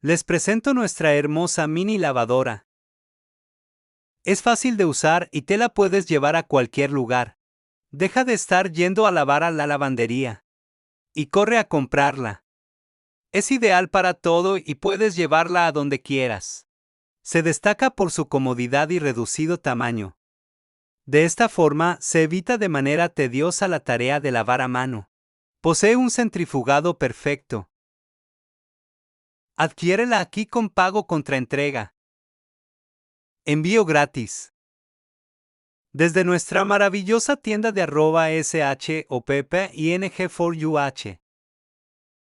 Les presento nuestra hermosa mini lavadora. Es fácil de usar y te la puedes llevar a cualquier lugar. Deja de estar yendo a lavar a la lavandería. Y corre a comprarla. Es ideal para todo y puedes llevarla a donde quieras. Se destaca por su comodidad y reducido tamaño. De esta forma, se evita de manera tediosa la tarea de lavar a mano. Posee un centrifugado perfecto. Adquiérela aquí con pago contra entrega. Envío gratis. Desde nuestra maravillosa tienda de @SH o Pepe ING4UH.